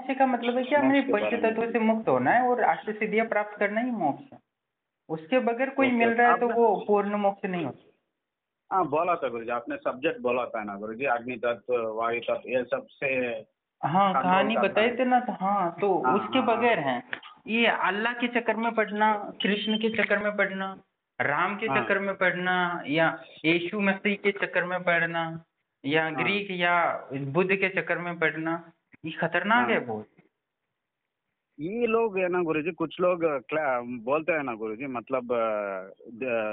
मोक्ष का मतलब है कि हमें मोक्ष के पंच बारे में। तत्व से मुक्त होना है और अष्ट सिद्धियां प्राप्त करना ही मोक्ष है। उसके बगैर कोई ओके मिल ओके, रहा है तो आपने वो पूर्ण मोक्ष नहीं होता। हाँ बोला था गुरुजी, आपने सब्जेक्ट बोला था ना गुरुजी, अग्नि तत्व, वायु तत्व, ये सब से हाँ, कंट्रोल कहानी करना बताई है। थी ना, तो हाँ, तो हाँ उसके हाँ हाँ बगैर है। ये अल्लाह के चक्कर में पड़ना, कृष्ण के चक्कर में पड़ना, राम के हाँ चक्कर में पड़ना, या यीशु मसीह के चक्कर में पड़ना, या हाँ ग्रीक या बुद्ध के चक्कर में पड़ना, ये खतरनाक है हाँ। बहुत। ये लोग है ना गुरुजी, कुछ लोग बोलते हैं ना गुरुजी, मतलब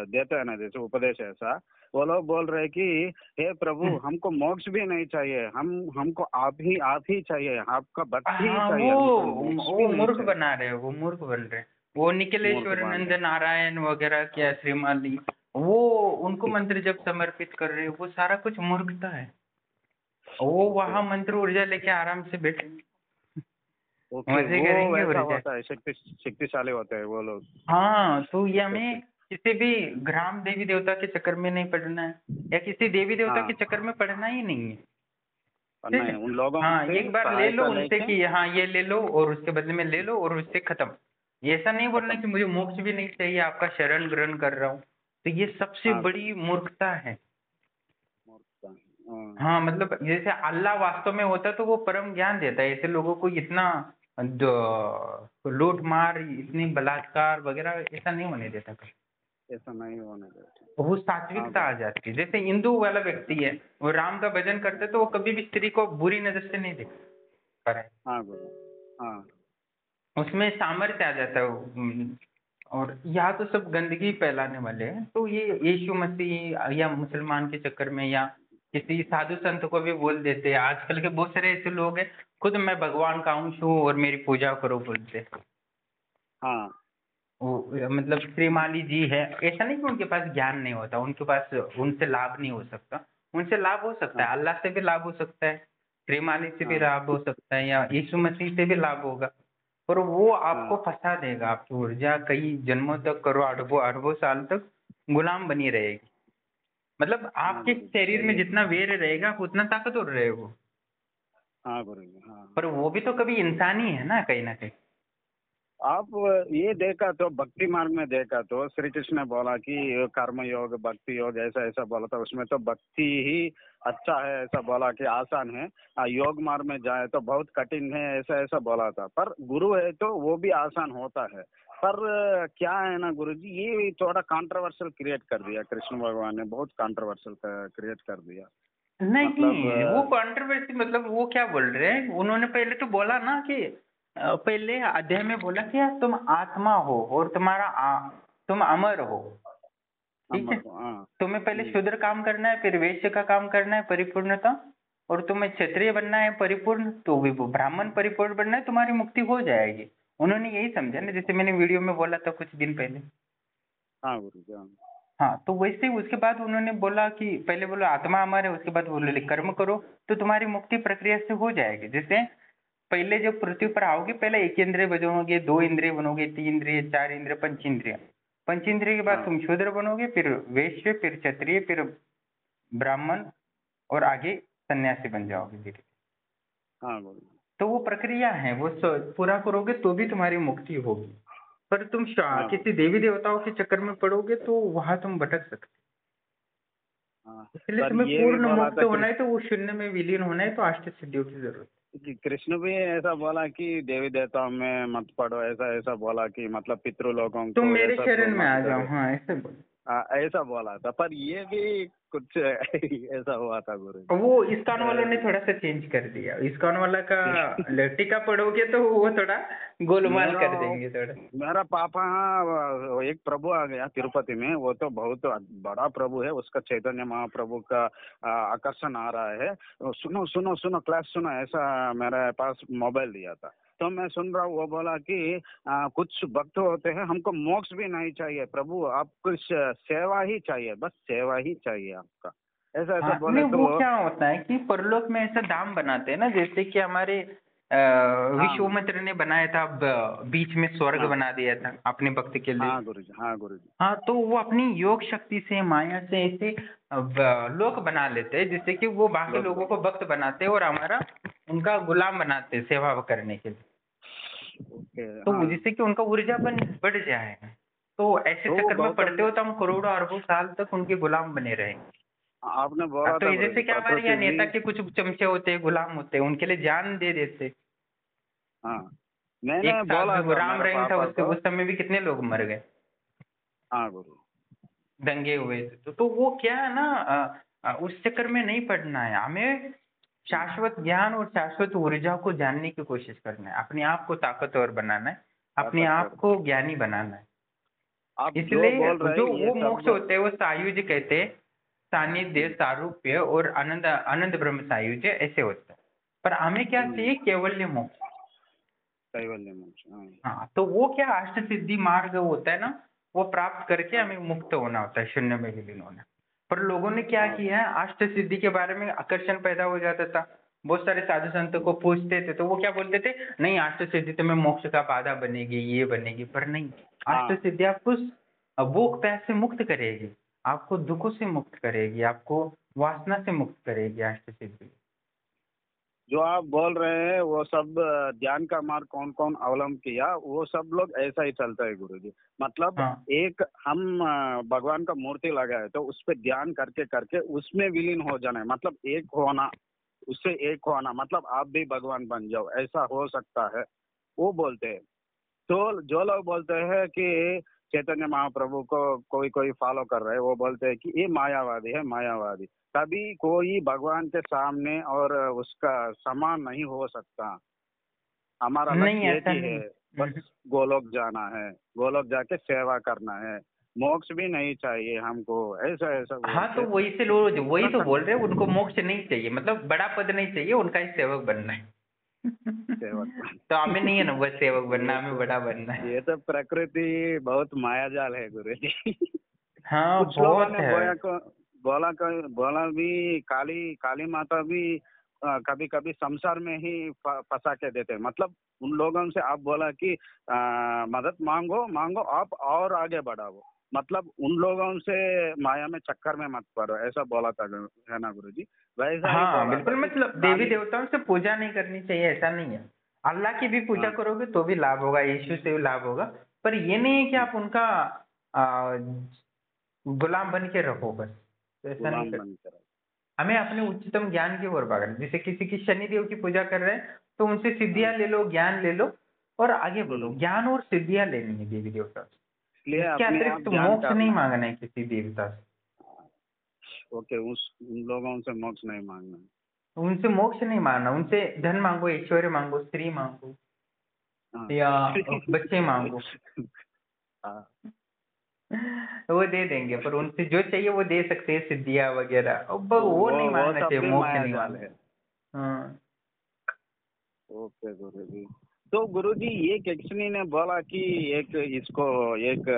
देते हैं ना जैसे उपदेश ऐसा, वो लोग बोल रहे हैं कि हे प्रभु, हमको मोक्ष भी नहीं चाहिए, हमको आप ही चाहिए, आपका भक्ति ही हाँ, चाहिए, हमको मोक्ष भी वो नहीं मूर्ख चाहिए। बना रहे हो, वो मूर्ख बन रहे हैं। वो मूर्ख निखिलेश्वर बांध नंद रहे। नारायण वगैरह क्या श्रीमाली, वो उनको मंत्र जब समर्पित कर रहे हो, वो सारा कुछ मूर्खता है। वो ओके वहां मंत्र ऊर्जा लेके आराम से बैठे ओके, मजे वो करेंगे वैसा ऊर्जा। होता है, शक्तिशाली होते हैं वो लोग। हाँ, तो ये ओके। हमें किसी भी ग्राम देवी देवता के चक्कर में नहीं पड़ना है, या किसी देवी देवता के हाँ, चक्कर में पड़ना ही नहीं है। और ठीक नहीं है। उन लोगों हाँ, से एक बार ले लो सहायता उनसे लेके कि हाँ ये ले लो और उसके बदले में ले लो और उससे खत्म। ये ऐसा नहीं बोलना खत्म। कि मुझे मोक्ष भी नहीं चाहिए, आपका शरण ग्रहण कर रहा हूँ। तो ये सबसे हाँ बड़ी मूर्खता है। मूर्खता। हाँ हाँ, मतलब जैसे अल्लाह वास्तव में होता तो वो परम ज्ञान देता है, ऐसे लोगों को इतना लूट मार, इतनी बलात्कार वगैरह ऐसा नहीं होने देता कभी। ऐसा नहीं होने देते। वो हाँ सात्विकता आ गुरु। जाती है। जैसे हिंदू वाला व्यक्ति है, वो राम का भजन करते तो वो कभी भी स्त्री को बुरी नजर से नहीं देखता है। हाँ गुरु। हाँ उसमें सामर्थ्य आ जाता है और यहाँ तो सब गंदगी फैलाने वाले हैं, तो ये यीशु मसीह या मुसलमान के चक्कर में या किसी साधु संत को भी बोल देते हैं। आजकल के बहुत सारे ऐसे लोग हैं, खुद मैं भगवान का अंश हूँ और मेरी पूजा करो बोलते हैं। हाँ वो मतलब श्रीमाली जी है, ऐसा नहीं कि उनके पास ज्ञान नहीं होता, उनके पास उनसे लाभ नहीं हो सकता। उनसे लाभ हो सकता हाँ है, अल्लाह से भी लाभ हो सकता है, श्रीमाली से भी हाँ लाभ हो सकता है, या यीशु मसीह से भी लाभ होगा। पर वो आपको हाँ फंसा देगा, आपकी ऊर्जा कई जन्मों तक, करोड़ अरबों अरबों साल तक गुलाम बनी रहेगी। मतलब हाँ आपके गुरु जी, शरीर में सही है। जितना वैर रहेगा आप उतना ताकतवर रहेगा। हाँ गुरु जी, हाँ। पर वो भी तो कभी इंसान ही है ना, कहीं ना कहीं। आप ये देखा तो भक्ति मार्ग में देखा तो श्री कृष्ण ने बोला कि कर्म योग भक्ति योग ऐसा ऐसा बोला था, उसमें तो भक्ति ही अच्छा है ऐसा बोला कि आसान है, योग मार्ग में जाए तो बहुत कठिन है ऐसा ऐसा बोला था, पर गुरु है तो वो भी आसान होता है। पर क्या है ना गुरु जी, ये थोड़ा कंट्रोवर्शियल क्रिएट कर दिया कृष्ण भगवान ने, बहुत कंट्रोवर्शियल क्रिएट कर दिया। मतलब नहीं, वो कंट्रोवर्सी मतलब वो क्या बोल रहे हैं, उन्होंने पहले तो बोला ना कि पहले अध्याय में बोला कि तुम आत्मा हो और तुम अमर हो। ठीक है। नंबर हाँ। तुम्हें पहले शूद्र काम करना है, फिर वैश्य का काम करना है परिपूर्णता, और तुम्हें क्षत्रिय बनना है परिपूर्ण, तो भी वो ब्राह्मण परिपूर्ण बनना है, तुम्हारी मुक्ति हो जाएगी। उन्होंने यही समझा ना, जैसे मैंने वीडियो में बोला था कुछ दिन पहले। हाँ गुरु जी, हाँ। हाँ, तो वैसे ही उसके बाद उन्होंने बोला कि पहले बोला आत्मा अमर है, उसके बाद बोले कर्म करो तो तुम्हारी मुक्ति प्रक्रिया से हो जाएगी। जैसे पहले जब पृथ्वी पर आओगे, पहले एक इंद्रिय बनोगे, दो इंद्रिय बनोगे, तीन इंद्रिय, चार इंद्रिय, पंच इंद्रिय। पंच इंद्रिय के बाद हाँ तुम शूद्र बनोगे, फिर वैश्य, फिर क्षत्रिय, फिर ब्राह्मण, और आगे सन्यासी बन जाओगे धीरे। हाँ गुरु जी। तो वो प्रक्रिया है, वो पूरा करोगे तो भी तुम्हारी मुक्ति होगी। पर तुम हाँ किसी गुरु। देवी देवताओं के चक्कर में पड़ोगे तो वहां तुम भटक सकते। हाँ इसलिए पर तुम्हें ये भी पूर्ण बोला मुक्त था होना है तो वो शून्य में विलीन होना है, तो अष्ट सिद्धियों की जरूरत कि कृष्ण भी ऐसा बोला कि देवी देवताओं में मत पड़ो, ऐसा ऐसा बोला कि मतलब पितृलोकों है। तुम को ये मेरे सब शरण में मत आ जाओ, करो। हाँ ऐसे बोलो। ऐसा बोला था, पर ये भी कुछ ऐसा हुआ था गुरु जी। वो इस्कॉन वालों ने थोड़ा सा चेंज कर दिया, इस्कॉन वाला का टीका पढ़ोगे तो वो थोड़ा गोलमाल मेरा कर देंगे थोड़ा। मेरा पापा एक प्रभु आ गया तिरुपति में, वो तो बहुत बड़ा प्रभु है, उसका चैतन्य महाप्रभु का आकर्षण आ रहा है। सुनो सुनो सुनो क्लास सुनो, ऐसा मेरे पास मोबाइल दिया था, तो मैं सुन रहा हूँ। वो बोला कि कुछ भक्त होते हैं, हमको मोक्ष भी नहीं चाहिए प्रभु, आपको सेवा ही चाहिए, बस सेवा ही चाहिए आपका, ऐसा ऐसा हाँ, बोले नहीं, तो वो क्या होता है कि परलोक में ऐसा दाम बनाते हैं ना, जैसे कि हमारे हाँ विश्वामित्र ने बनाया था, बीच में स्वर्ग हाँ बना दिया था अपने भक्त के लिए। हाँ गुरुजी, हाँ गुरुजी। हाँ, तो वो अपनी योग शक्ति से, माया से ऐसे लोक बना लेते हैं जिससे कि वो बाकी लोग लोगों को भक्त बनाते हैं और हमारा उनका गुलाम बनाते हैं सेवा करने के लिए। ओके। तो हाँ, जिससे कि उनका ऊर्जापन बढ़ जाए। तो ऐसे तो चक्कर में गौतम पड़ते हो तो हम करोड़ों अरबों साल तक उनके गुलाम बने रहेंगे। आपने हाँ, बोला तो था ये जैसे गुरुजी, कि हमारे यहाँ प्रकृति भी। नेता के कुछ चमचे होते हैं, गुलाम होते हैं, उनके लिए जान दे देते। हाँ, मैंने एक साल में बोला वो था राम मेरे रहीम था, पापा उसके को। उस समय भी कितने लोग मर गए, हाँ गुरु। दंगे हुए थे। तो वो क्या है ना, उस चक्कर में नहीं पड़ना है हमें। शाश्वत ज्ञान और शाश्वत ऊर्जा को जानने की कोशिश करना है, अपने आप को ताकतवर बनाना है, अपने आप ताकतवर। को ज्ञानी बनाना है। आप जो इसलिए बोल रहे जो हैं ये वो मोक्ष सब। होते हैं वो सायुज्य कहते हैं, सानिध्य, सारूप्य और आनंद, आनंद ब्रह्म सायुज्य ऐसे होते हैं। पर हमें क्या चाहिए, केवल्य मोक्ष। कैवल्य मोक्ष। हाँ हाँ, तो वो क्या अष्ट सिद्धि मार्ग होता है ना, वो प्राप्त करके हाँ हमें मुक्त होना होता है, शून्य में विलीन होना। पर लोगों ने क्या हाँ किया है, अष्ट सिद्धि के बारे में आकर्षण पैदा हो जाता था। बहुत सारे साधु संतों को पूछते थे तो वो क्या बोलते थे, नहीं अष्ट सिद्धि तो में मोक्ष का बाधा बनेगी, ये बनेगी। पर नहीं, अष्ट हाँ। सिद्धि आपको भोग प्यास से मुक्त करेगी, आपको दुखों से मुक्त करेगी, आपको वासना से मुक्त करेगी अष्ट सिद्धि। जो आप बोल रहे हैं वो सब ध्यान का मार्ग कौन कौन अवलंब किया, वो सब लोग ऐसा ही चलता है गुरुजी। मतलब हाँ एक हम भगवान का मूर्ति लगाए तो उस पर ध्यान करके करके उसमें विलीन हो जाना है, मतलब एक होना, उससे एक होना, मतलब आप भी भगवान बन जाओ, ऐसा हो सकता है, वो बोलते हैं। तो जो लोग बोलते हैं कि चैतन्य महाप्रभु को कोई कोई फॉलो कर रहे हैं, वो बोलते हैं कि ये मायावादी है, मायावादी। कभी कोई भगवान के सामने और उसका समान नहीं हो सकता। हमारा नहीं, लक्ष्य एक ऐसा ही नहीं। है, बस गोलोक जाना है, गोलोक जाके सेवा करना है, मोक्ष भी नहीं चाहिए हमको, ऐसा ऐसा बोल हाँ, तो के। वही से लोग वही तो बोल रहे हैं, उनको मोक्ष नहीं चाहिए, मतलब बड़ा पद नहीं चाहिए, उनका ही सेवक बनना है। सेवा। तो हमें नहीं है ना बस सेवक बनना, ये हमें तो बड़ा बनना है। ये तो प्रकृति बहुत मायाजाल है गुरु जी। हाँ, कुछ लोगों बहुत ने है। बोला भी काली काली माता भी कभी कभी संसार में ही फंसा के देते हैं। मतलब उन लोगों से आप बोला कि मदद मांगो मांगो आप और आगे बढ़ाओ, मतलब उन लोगों से माया में चक्कर में मत पड़ो, ऐसा बोला था है ना गुरुजी। वैसा ही हाँ बोला था बिल्कुल, कि मतलब देवी काली। देवताओं से पूजा नहीं करनी चाहिए ऐसा नहीं है। अल्लाह की भी पूजा हाँ, करोगे तो भी लाभ होगा, यीशु से भी लाभ होगा। पर ये नहीं है कि आप उनका आ, गुलाम बन के रहो बस, तो ऐसा नहीं गुलाम कर। बनकर। हमें अपने उच्चतम ज्ञान की ओर भागना है। जैसे किसी की शनिदेव की पूजा कर रहे हैं तो उनसे हाँ। सिद्धियां ले लो, ज्ञान ले लो और आगे बढ़ो। हम्म। ज्ञान और सिद्धियां लेनी है देवी देवता से। इसलिए इसके अपने आप अतिरिक्त ध्यान मोक्ष नहीं करना है। मांगना है किसी देवता से। ओके, उस उन लोगों से मोक्ष नहीं मांगना है। उनसे मोक्ष नहीं मांगना, उनसे धन मांगो, ऐश्वर्य मांगो, स्त्री मांगो हाँ। या बच्चे मांगो, हाँ। वो दे देंगे। पर उनसे जो चाहिए वो दे सकते हैं, सिद्धियां वगैरह। अब तो वो नहीं वो मांगना सब चाहिए, भी मोक्ष माया नहीं जाल है। मांगना। हाँ ओके गुरुजी। तो गुरुजी ये किसने ने बोला कि एक इसको एक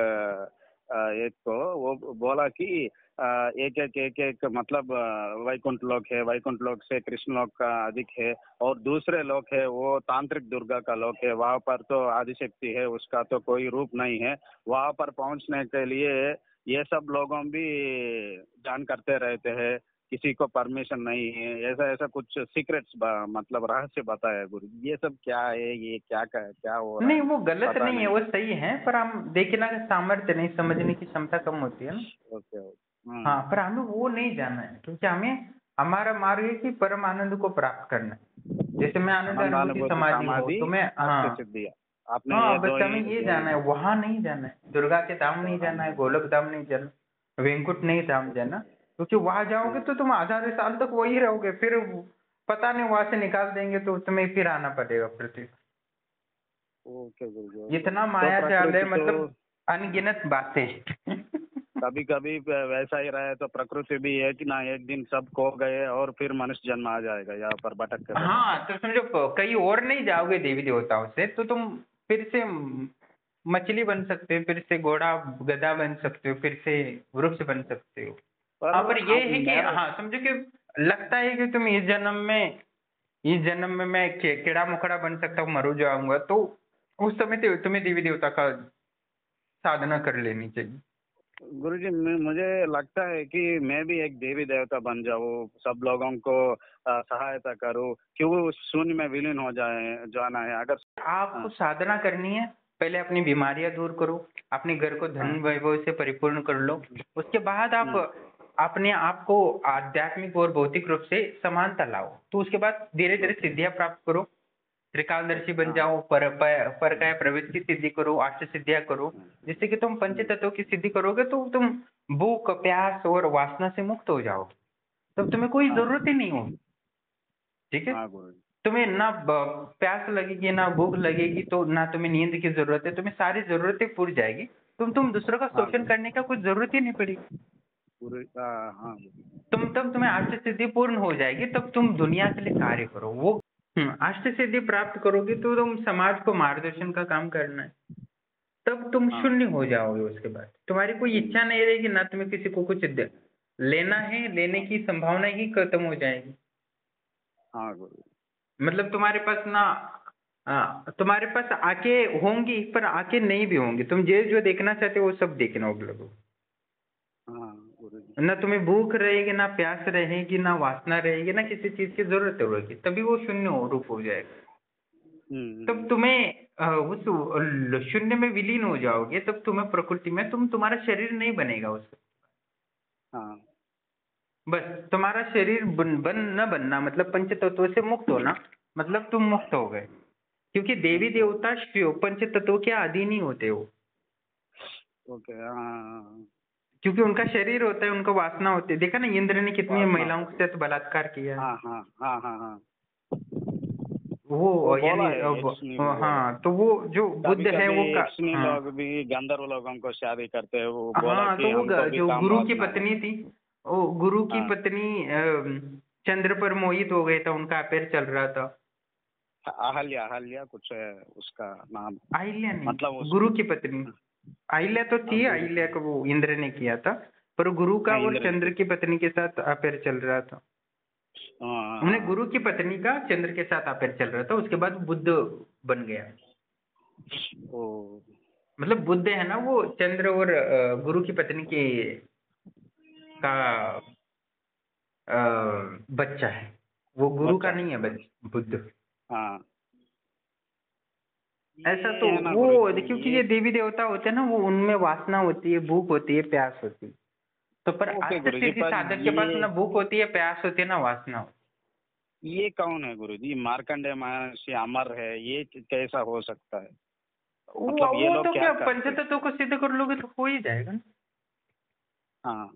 एक को वो बोला कि एक मतलब वैकुंठ लोक है, वैकुंठ लोक से कृष्ण लोक का अधिक है, और दूसरे लोक है वो तांत्रिक दुर्गा का लोक है, वहाँ पर तो आदिशक्ति है, उसका तो कोई रूप नहीं है। वहाँ पर पहुँचने के लिए ये सब लोगों भी जान करते रहते हैं, किसी को परमिशन नहीं है, ऐसा ऐसा कुछ सीक्रेट्स मतलब रहस्य बताया गुरु। ये सब क्या है, ये क्या हो रहा नहीं, है, वो गलत पता नहीं है, नहीं। वो सही है। पर हम देखे ना कि सामर्थ्य नहीं, समझने की क्षमता कम होती है ना। Okay okay. हाँ, पर हमें वो नहीं जाना है क्योंकि हमें हमारा मार्ग है कि परम आनंद को प्राप्त करना है। जैसे मैं आनंद अनुभूति आनंदानुभूति समाधि हो समाधि तो मैं, अष्ट हाँ सिद्धियाँ, आपने हाँ, ये बस हमें ये दो ही जाना है, वहां नहीं जाना है, दुर्गा के धाम नहीं वहाँ जाना है, नहीं गोलक धाम नहीं जाना, वैकुंठ नहीं धाम जाना। क्योंकि वहां जाओगे तो तुम हजारों साल तक वही रहोगे, फिर पता नहीं वहां से निकाल देंगे तो तुम्हें फिर आना पड़ेगा पृथ्वी जाना। ओके गुरु जी, पर। ओके। इतना तो माया जाल है, प्रकृति तो मतलब अनगिनत बातें। कभी कभी वैसा ही रहे तो प्रकृति भी एक ना एक दिन सब खो गए और फिर मनुष्य जन्म आ जाएगा यहाँ पर भटकते भटकते। हाँ, तो समझो कहीं और नहीं जाओगे देवी देवताओं से तो तुम फिर से मछली बन सकते हो, फिर से घोड़ा गधा बन सकते हो, फिर से वृक्ष बन सकते हो। पर हाँ, पर ये आप है कि मेरा। हाँ समझो कि लगता है कि तुम इस जन्म में इस जन्म में मैं कीड़ा मकोड़ा बन सकता हूँ, मर जाऊंगा, तो उस समय तुम्हें देवी देवता का साधना कर लेनी चाहिए। गुरुजी मुझे लगता है कि मैं भी एक देवी देवता बन जाऊँ, सब लोगों को सहायता करूँ, क्यों शून्य में विलीन हो जाना है अगर। आपको हाँ, साधना करनी है, पहले अपनी बीमारियां दूर करो, अपने घर को धन हाँ, वैभव से परिपूर्ण कर लो। उसके बाद आप हम्म, अपने आप को आध्यात्मिक और भौतिक रूप से समानता लाओ, तो उसके बाद धीरे धीरे ओके, सिद्धियां प्राप्त करो, त्रिकालदर्शी बन हाँ, जाओ, पर काय प्रवेश की सिद्धि करो, अष्ट सिद्धियां करो। हाँ, जिससे कि तुम पंच हम्म, तत्वों की सिद्धि करोगे तो तुम भूख प्यास और वासना से मुक्त हो जाओगे, तब तुम्हें कोई हाँ, जरूरत ही नहीं होगी। ठीक है। हाँ गुरुजी, तुम्हें ना प्यास लगेगी ना भूख लगेगी, तो ना तुम्हें नींद की जरूरत है, तुम्हें सारी जरूरतें पूरी जाएगी। तुम दूसरों का हाँ शोषण गुरुजी, करने का कुछ जरूरत ही नहीं पड़ेगी। हाँ गुरुजी, तुम्हें अष्ट सिद्धि पूर्ण हो जाएगी, तब तुम दुनिया के लिए कार्य करो। वो अष्ट सिद्धि प्राप्त करोगे तो तुम समाज को मार्गदर्शन का काम करना है, तब तुम हाँ, शून्य हो जाओगे। उसके बाद तुम्हारी कोई इच्छा नहीं रहेगी, ना तुम्हें किसी को कुछ लेना है, लेने हाँ, की संभावना ही खत्म हो जाएगी। हाँ गुरुजी, मतलब तुम्हारे पास ना तुम्हारे पास आके होंगी, पर आके नहीं भी होंगी। तुम जो जो देखना चाहते हो वो सब देखना उपलब्ध। हाँ गुरुजी, ना तुम्हें भूख रहेगी, ना प्यास रहेगी, ना वासना रहेगी, ना किसी चीज की जरूरत रहेगी, तभी वो शून्य रूप हो जाएगा। तब हम्म, तुम्हें उस शून्य में विलीन हो जाओगे, तब तुम्हें प्रकृति में तुम्हारा शरीर नहीं बनेगा उसका। हाँ, बस तुम्हारा शरीर बन न बनना मतलब पंच तत्वों से मुक्त होना, मतलब तुम मुक्त हो गए। क्योंकि देवी मुक्त हो देवता शिव पंच तत्वों के अधीन ही होते हो। ओके, हाँ, क्योंकि उनका शरीर होता है, उनका वासना होती है। देखा ना, इंद्र ने कितनी वासना महिलाओं होती के है, साथ बलात्कार किया है। हाँ, हाँ, हाँ, हाँ, हाँ, वो वो यानी बोला है, यक्षिणी भी बोला है। हाँ, तो वो जो बुद्ध कभी है कभी वो का। यक्षिणी हाँ लोग भी गंधर्व लोगों को शादी करते हैं, वो बोला हाँ, तो कि वो हमको भी जो काम गुरु की वासना है। पत्नी थी, वो गुरु की हाँ, पत्नी चंद्र पर मोहित हो गए था, उनका अफेयर चल रहा था। अहल्या अहल्या कुछ है उसका नाम, अहिल्या मतलब नहीं, उस। गुरु की पत्नी। अहिल्या तो हाँ, थी, गुरु अहिल्या की। को वो इंद्र ने किया था। पर गुरु का हाँ, और इंद्र चंद्र की। की पत्नी के साथ अफेयर चल रहा था। हाँ, उन्हें हाँ, गुरु की पत्नी का चंद्र के साथ अफेयर चल रहा था, उसके बाद बुद्ध बन गया। ओ, मतलब बुद्ध है ना, वो चंद्र और गुरु की पत्नी के का बच्चा है। वो गुरु का बच्चा नहीं है, है। बच्चा बुद्ध। हाँ, ऐसा तो ये है ना वो, गुरु जी, क्योंकि ये। ये देवी देवता होते हैं ना, वो उनमें वासना होती है, भूख होती है, प्यास होती है। तो पर ओके अष्ट गुरु जी, सिद्धि पर साधक के पास ये ना भूख होती है, प्यास होती है, ना वासना होती ये कौन है गुरु जी? मार्कंडेय महर्षि अमर है, ये कैसा हो सकता है? है। मतलब ये वो लोग तो क्या क्या, करते हैं? पंचतत्व को सिद्ध कर लोगे तो हो ही जाएगा ना। हाँ,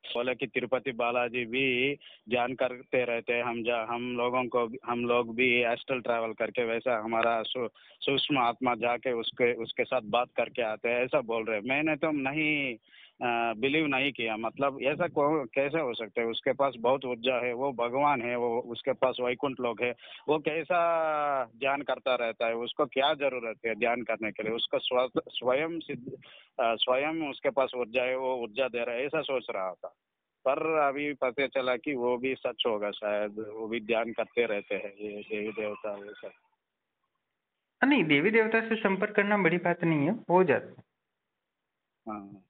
बोले कि तिरुपति बालाजी भी ध्यान करते रहते हैं, हम लोग भी एस्ट्रल ट्रैवल करके वैसा हमारा सूक्ष्म आत्मा जाके उसके उसके साथ बात करके आते हैं, ऐसा बोल रहे हैं। मैंने तो नहीं बिलीव नहीं किया, मतलब ऐसा कैसे हो सकता है? उसके पास बहुत ऊर्जा है, वो भगवान है, वो उसके पास वैकुंठ लोग है, वो कैसा ध्यान करता रहता है? उसको क्या जरूरत है ध्यान करने के लिए? उसका स्वयं सिद्ध स्वयं उसके पास ऊर्जा है, वो ऊर्जा दे रहा है, ऐसा सोच रहा था। पर अभी पता चला कि वो भी सच होगा, शायद वो भी ध्यान करते रहते हैं, ये देवी देवता ये सब। नहीं, देवी देवता से संपर्क करना बड़ी बात नहीं है, हो जाता हाँ, है।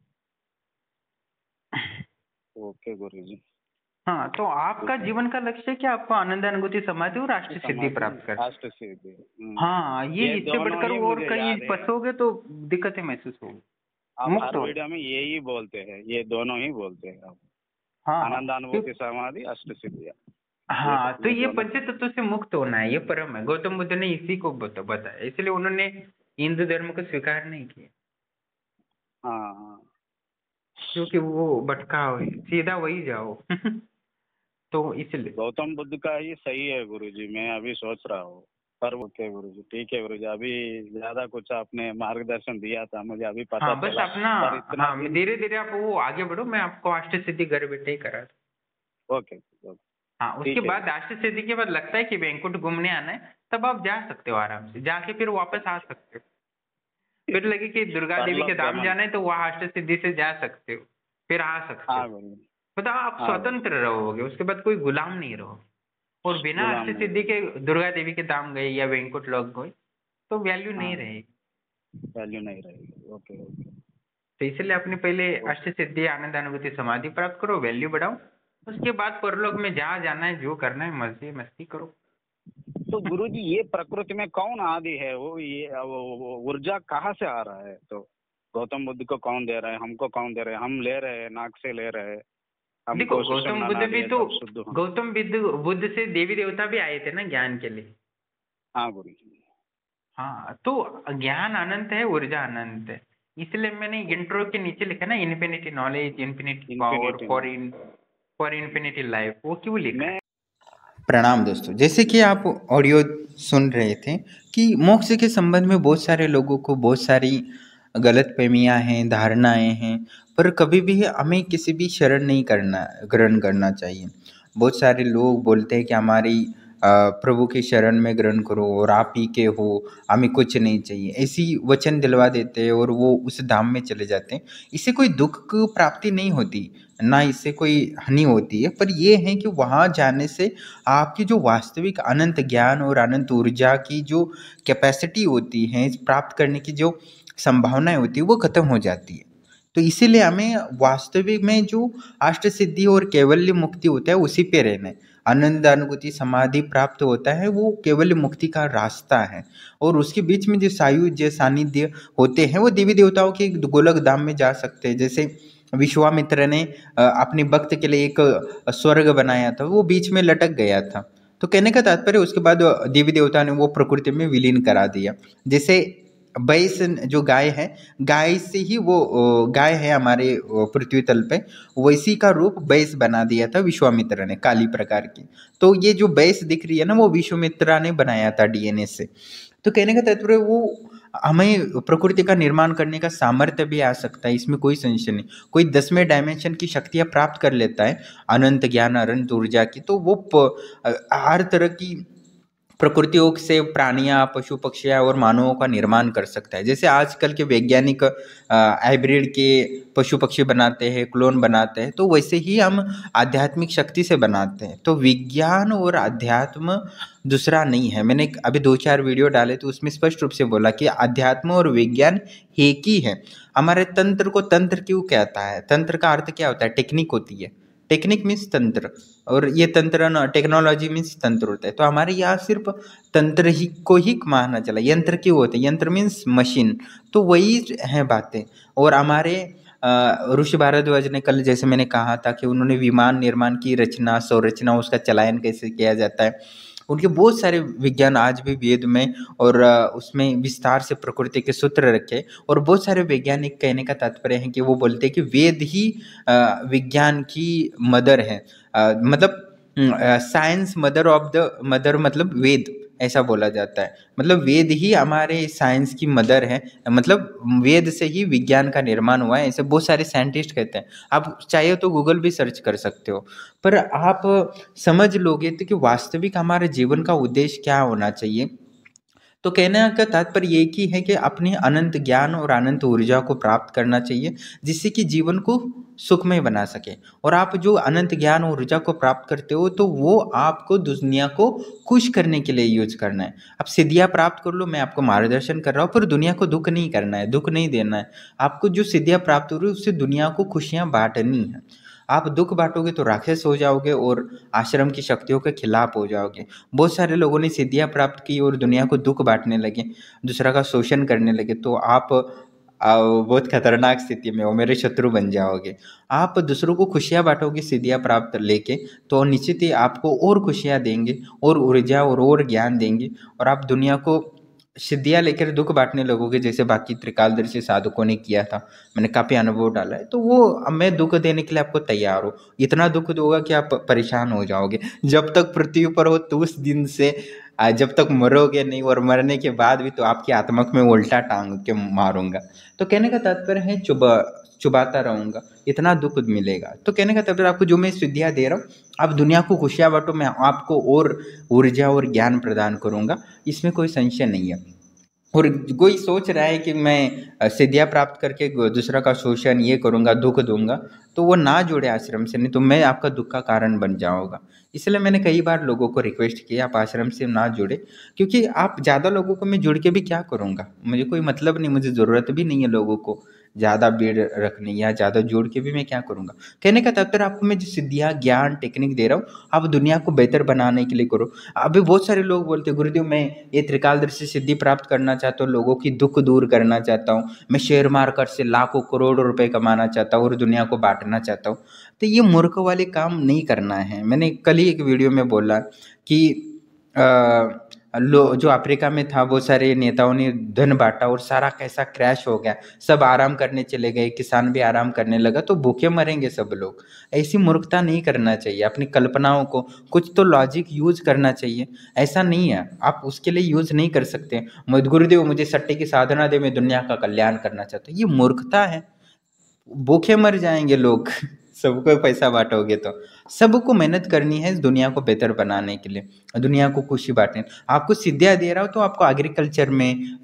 ओके गुरु जी। हाँ, तो आपका ठीक है, जीवन का लक्ष्य है कि आपको आनंद अनुभूति समाधि और ये राष्ट्रीय सिद्धि समाधि प्राप्त करना। अष्ट सिद्धि, हाँ, ये ये इससे दोनों बढ़कर ही और मुझे कहीं याद है। फंसोगे तो दिक्कतें महसूस होगी। आप मुक्त हर हो। वीडियो में यही बोलते हैं, ये दोनों ही बोलते हैं आप। हाँ हाँ। आनंद अनुभूति समाधि अष्ट सिद्धियाँ, हाँ, तो ये ये दोनों। पंच तत्व से मुक्त होना है, ये परम है। गौतम बुद्ध ने इसी को बताया, इसलिए उन्होंने हिंदू धर्म को स्वीकार नहीं किया, हाँ, हाँ, क्योंकि वो भटकाव है, सीधा वही जाओ। तो इसलिए। गौतम बुद्ध का ही सही है गुरु जी, मैं अभी सोच रहा हूँ। पर ओके गुरु जी, ठीक है गुरु जी, अभी ज्यादा कुछ आपने मार्गदर्शन दिया था मुझे, अभी पता हाँ, बस चला। अपना। पर इतना हाँ, दिन। धीरे धीरे आप वो आगे बढ़ो, मैं आपको अष्ट सिद्धि घर बैठे ही करा दूँ। ओके ओके, हाँ, उसके ठीक है बाद गुरु। अष्ट सिद्धि के बाद लगता है कि वैकुंठ घूमने आना है, तब आप जा सकते हो आराम से, जाके फिर वापस आ सकते हो। फिर लगे कि दुर्गा देवी के परलोक धाम गमन। जाना है, तो वहाँ अष्ट सिद्धि से जा सकते हो, फिर आ सकते हो। हाँ गुरु जी, मतलब आप हाँ गुरु जी, स्वतंत्र रहोगे, उसके बाद कोई गुलाम नहीं रहोगे। और बिना गुलाम अष्ट नहीं सिद्धि के दुर्गा देवी के धाम गए या वैकुंठ लोक गए तो वैल्यू हाँ, नहीं रहेगी। वैल्यू नहीं रहेगी। ओके ओके तो इसलिए अपने पहले ओके। अष्ट सिद्धि आनंद अनुभूति समाधि प्राप्त करो, वैल्यू बढ़ाओ, उसके बाद परलोक में जहाँ जाना है, जो करना है, मजे मस्ती करो। तो गुरुजी ये प्रकृति में कौन आदि है? वो ये वो ऊर्जा कहाँ से आ रहा है? तो गौतम बुद्ध को कौन दे रहा है, हमको कौन दे रहे हैं? हम ले रहे हैं, नाक से ले रहे हैं, देखो हमको गौतम सुषुम्ना बुद्ध भी नाड़ी है तो, सब शुद्ध हो। गौतम बुद्ध से देवी देवता भी आए थे ना ज्ञान के लिए। हाँ गुरुजी। हाँ, तो ज्ञान अनंत है, ऊर्जा अनंत है। इसलिए मैंने इंट्रो के नीचे लिखा ना, infinity knowledge, infinity power infinity for infinity life, वो क्यों लिखा है? में। प्रणाम दोस्तों, जैसे कि आप ऑडियो सुन रहे थे कि मोक्ष के संबंध में बहुत सारे लोगों को बहुत सारी गलतफहमियां हैं, धारणाएं हैं, पर कभी भी हमें किसी भी शरण नहीं ग्रहण करना चाहिए। बहुत सारे लोग बोलते हैं कि हमारी प्रभु की शरण में ग्रहण करो और आप ही के हो, हमें कुछ नहीं चाहिए, ऐसी वचन दिलवा देते हैं और वो उस धाम में चले जाते हैं। इससे कोई दुख की प्राप्ति नहीं होती, ना इससे कोई हानि होती है, पर ये है कि वहाँ जाने से आपकी जो वास्तविक अनंत ज्ञान और अनंत ऊर्जा की जो कैपेसिटी होती है, प्राप्त करने की जो संभावनाएं होती है, वो खत्म हो जाती है। तो इसीलिए हमें वास्तविक में जो अष्ट सिद्धि और कैवल्य मुक्ति होता है उसी पे रहना है। आनंद अनुभूति समाधि प्राप्त होता है, वो केवल मुक्ति का रास्ता है। और उसके बीच में जो सायुज्य सानिध्य होते हैं वो देवी देवताओं के गोलक धाम में जा सकते हैं। जैसे विश्वामित्र ने अपने भक्त के लिए एक स्वर्ग बनाया था, वो बीच में लटक गया था। तो कहने का तात्पर्य उसके बाद देवी देवता ने वो प्रकृति में विलीन करा दिया। जैसे भैंस जो गाय है, गाय से ही वो गाय है हमारे पृथ्वी तल पे, वैसी का रूप भैंस बना दिया था विश्वामित्र ने, काली प्रकार की। तो ये जो भैंस दिख रही है ना, वो विश्वामित्रा ने बनाया था डीएनए से। तो कहने का तात्पर्य वो हमें प्रकृति का निर्माण करने का सामर्थ्य भी आ सकता है, इसमें कोई संशय नहीं। कोई 10वें डायमेंशन की शक्तियाँ प्राप्त कर लेता है, अनंत ज्ञान अनंत ऊर्जा की, तो वो हर तरह की प्रकृतियों से प्राणियाँ, पशु पक्षियाँ और मानवों का निर्माण कर सकता है। जैसे आजकल के वैज्ञानिक हाइब्रिड के पशु पक्षी बनाते हैं, क्लोन बनाते हैं, तो वैसे ही हम आध्यात्मिक शक्ति से बनाते हैं। तो विज्ञान और अध्यात्म दूसरा नहीं है। मैंने अभी 2-4 वीडियो डाले तो उसमें स्पष्ट रूप से बोला कि अध्यात्म और विज्ञान एक ही है। हमारे तंत्र को तंत्र क्यों कहता है? तंत्र का अर्थ क्या होता है? टेक्निक होती है। टेक्निक मीन्स तंत्र, और ये तंत्र न टेक्नोलॉजी मीन्स तंत्र होता है। तो हमारे यहाँ सिर्फ तंत्र ही को ही मानना चला। यंत्र क्यों होते हैं? यंत्र मीन्स मशीन, तो वही हैं बातें। और हमारे ऋषि भारद्वाज ने कल, जैसे मैंने कहा था कि उन्होंने विमान निर्माण की रचना, संरचना, उसका चलायन कैसे किया जाता है, उनके बहुत सारे विज्ञान आज भी वेद में और उसमें विस्तार से प्रकृति के सूत्र रखे। और बहुत सारे वैज्ञानिक, कहने का तात्पर्य है कि वो बोलते हैं कि वेद ही विज्ञान की मदर है। मतलब science mother of the mother, मतलब वेद, ऐसा बोला जाता है। मतलब वेद ही हमारे साइंस की मदर है, मतलब वेद से ही विज्ञान का निर्माण हुआ है, ऐसे बहुत सारे साइंटिस्ट कहते हैं। आप चाहे तो गूगल भी सर्च कर सकते हो। पर आप समझ लोगे तो कि वास्तविक हमारे जीवन का उद्देश्य क्या होना चाहिए। तो कहने का तात्पर्य एक ही है कि अपने अनंत ज्ञान और अनंत ऊर्जा को प्राप्त करना चाहिए, जिससे कि जीवन को सुखमय बना सके। और आप जो अनंत ज्ञान और ऊर्जा को प्राप्त करते हो, तो वो आपको दुनिया को खुश करने के लिए यूज करना है। अब सिद्धियाँ प्राप्त कर लो, मैं आपको मार्गदर्शन कर रहा हूँ, पर दुनिया को दुख नहीं करना है, दुख नहीं देना है। आपको जो सिद्धियाँ प्राप्त हो रही है उससे दुनिया को खुशियाँ बांटनी है। आप दुख बांटोगे तो राक्षस हो जाओगे और आश्रम की शक्तियों के खिलाफ हो जाओगे। बहुत सारे लोगों ने सिद्धियाँ प्राप्त की और दुनिया को दुख बांटने लगे, दूसरा का शोषण करने लगे, तो आप बहुत खतरनाक स्थिति में हो, मेरे शत्रु बन जाओगे। आप दूसरों को खुशियाँ बांटोगे सिद्धियाँ प्राप्त लेके, तो निश्चित ही आपको और खुशियाँ देंगे और ऊर्जा और ज्ञान देंगे, और आप दुनिया को सिद्धियाँ लेकर दुख बांटने लगोगे, जैसे बाकी त्रिकालदर्शी साधकों ने किया था। मैंने काफ़ी अनुभव डाला है। तो वो, अब मैं दुख देने के लिए आपको तैयार हूँ। इतना दुख दूंगा कि आप परेशान हो जाओगे। जब तक पृथ्वी पर हो तो उस दिन से जब तक मरोगे नहीं, और मरने के बाद भी तो आपकी आत्मा को मैं उल्टा टांग के मारूंगा। तो कहने का तात्पर्य है चुबाता रहूंगा, इतना दुख मिलेगा। तो कहने का तात्पर्य, आपको जो मैं सिद्धियाँ दे रहा हूँ, आप दुनिया को खुशियाँ बांटो, मैं आपको और ऊर्जा और ज्ञान प्रदान करूंगा, इसमें कोई संशय नहीं है। और कोई सोच रहा है कि मैं सिद्धियाँ प्राप्त करके दूसरा का शोषण ये करूँगा, दुख दूंगा, तो वो ना जुड़े आश्रम से, नहीं तो मैं आपका दुख का कारण बन जाऊँगा। इसलिए मैंने कई बार लोगों को रिक्वेस्ट किया आप आश्रम से ना जुड़े, क्योंकि आप ज़्यादा लोगों को मैं जुड़ के भी क्या करूँगा, मुझे कोई मतलब नहीं, मुझे ज़रूरत भी नहीं है लोगों को ज़्यादा भीड़ रखने या ज़्यादा जोड़ के भी मैं क्या करूँगा। कहने का तात्पर्य आपको मैं जो सिद्धियाँ, ज्ञान, टेक्निक दे रहा हूँ, आप दुनिया को बेहतर बनाने के लिए करो। अभी बहुत सारे लोग बोलते हैं गुरुदेव मैं ये त्रिकालदर्शी सिद्धि प्राप्त करना चाहता हूँ, लोगों की दुख दूर करना चाहता हूँ, मैं शेयर मार्केट से लाखों करोड़ों रुपए कमाना चाहता हूँ और दुनिया को बांटना चाहता हूँ। तो ये मूर्ख वाले काम नहीं करना है। मैंने कल ही एक वीडियो में बोला कि जो अफ्रीका में था वो सारे नेताओं ने धन बांटा और सारा कैसा क्रैश हो गया, सब आराम करने चले गए, किसान भी आराम करने लगा, तो भूखे मरेंगे सब लोग। ऐसी मूर्खता नहीं करना चाहिए। अपनी कल्पनाओं को कुछ तो लॉजिक यूज करना चाहिए। ऐसा नहीं है आप उसके लिए यूज नहीं कर सकते। गुरुदेव मुझे सट्टे की साधना दे, मैं दुनिया का कल्याण करना चाहता हूँ, ये मूर्खता है। भूखे मर जाएंगे लोग सबको पैसा बांटोगे तो। सबको मेहनत करनी है इस दुनिया को बेहतर बनाने के लिए, दुनिया को खुशी बांटने। आपको सिद्धियाँ दे रहा हो तो आपको एग्रीकल्चर में,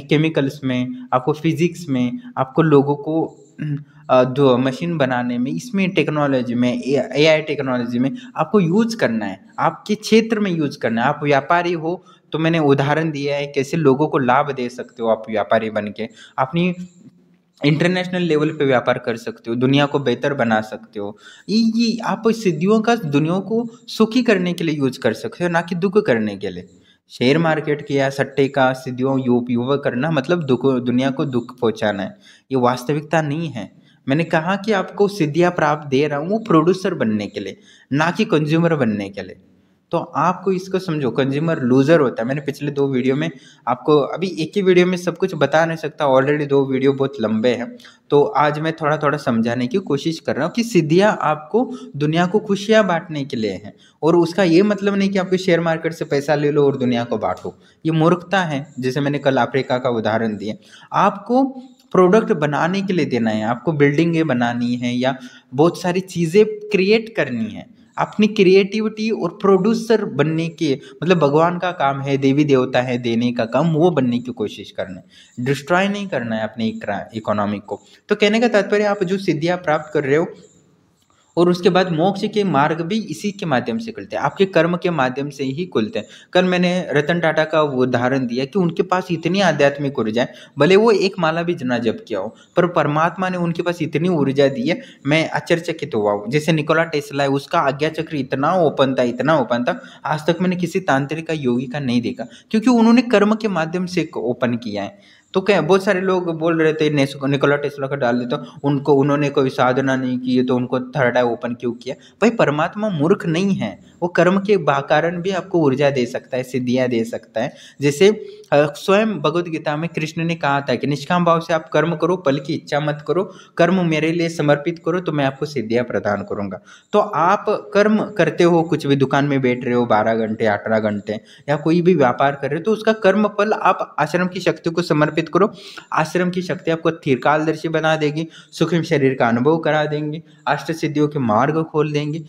केमिकल्स में, आपको फिजिक्स में, आपको लोगों को जो मशीन बनाने में, इसमें टेक्नोलॉजी में, AI टेक्नोलॉजी में आपको यूज करना है, आपके क्षेत्र में यूज करना है। आप व्यापारी हो तो मैंने उदाहरण दिया है कैसे लोगों को लाभ दे सकते हो आप व्यापारी बन के, अपनी इंटरनेशनल लेवल पे व्यापार कर सकते हो, दुनिया को बेहतर बना सकते हो। ये आप सिद्धियों का दुनिया को सुखी करने के लिए यूज कर सकते हो, ना कि दुख करने के लिए। शेयर मार्केट के या सट्टे का सिद्धियों उपयोग करना मतलब दुनिया को दुख पहुंचाना है, ये वास्तविकता नहीं है। मैंने कहा कि आपको सिद्धियाँ प्राप्त दे रहा हूँ वो प्रोड्यूसर बनने के लिए, ना कि कंज्यूमर बनने के लिए। तो आपको इसको समझो, कंज्यूमर लूजर होता है। मैंने पिछले 2 वीडियो में आपको, अभी एक ही वीडियो में सब कुछ बता नहीं सकता, ऑलरेडी 2 वीडियो बहुत लंबे हैं, तो आज मैं थोड़ा थोड़ा समझाने की कोशिश कर रहा हूँ कि सिद्धियाँ आपको दुनिया को खुशियाँ बांटने के लिए हैं, और उसका ये मतलब नहीं कि आपको शेयर मार्केट से पैसा ले लो और दुनिया को बांटो, ये मूर्खता है। जैसे मैंने कल अफ्रीका का उदाहरण दिया, आपको प्रोडक्ट बनाने के लिए देना है, आपको बिल्डिंगें बनानी है या बहुत सारी चीज़ें क्रिएट करनी है। अपनी क्रिएटिविटी और प्रोड्यूसर बनने के मतलब भगवान का काम है, देवी देवता है देने का काम, वो बनने की कोशिश करना है, डिस्ट्रॉय नहीं करना है अपने इकोनॉमिक को। तो कहने का तात्पर्य आप जो सिद्धियाँ प्राप्त कर रहे हो और उसके बाद मोक्ष के मार्ग भी इसी के माध्यम से खुलते हैं, आपके कर्म के माध्यम से ही खुलते हैं। कल मैंने रतन टाटा का वो उदाहरण दिया कि उनके पास इतनी आध्यात्मिक ऊर्जा है, भले वो एक माला भी ना जप किया हो, पर परमात्मा ने उनके पास इतनी ऊर्जा दी है, मैं आश्चर्यचकित हुआ हूँ। जैसे निकोला टेस्ला है, उसका आज्ञा चक्र इतना ओपन था, इतना ओपन था, आज तक मैंने किसी तांत्रिक का, योगी का नहीं देखा, क्योंकि उन्होंने कर्म के माध्यम से ओपन किया है। तो क्या बहुत सारे लोग बोल रहे थे निकोला टेस्ला का डाल देता, उनको उन्होंने कोई साधना नहीं की तो उनको थर्ड आई ओपन क्यों किया। भाई परमात्मा मूर्ख नहीं है, वो कर्म के कारण भी आपको ऊर्जा दे सकता है, सिद्धियाँ दे सकता है। जैसे स्वयं भगवद गीता में कृष्ण ने कहा था कि निष्काम भाव से आप कर्म करो, फल की इच्छा मत करो, कर्म मेरे लिए समर्पित करो तो मैं आपको सिद्धियाँ प्रदान करूँगा। तो आप कर्म करते हो, कुछ भी दुकान में बैठ रहे हो 12 घंटे 18 घंटे या कोई भी व्यापार कर रहे हो, तो उसका कर्म फल आप आश्रम की शक्ति को समर्पित करो। आश्रम की शक्ति आपको त्रिकालदर्शी बना देगी, सूक्ष्म शरीर का अनुभव करा देंगे, अष्ट सिद्धियों के मार्ग खोल देंगे,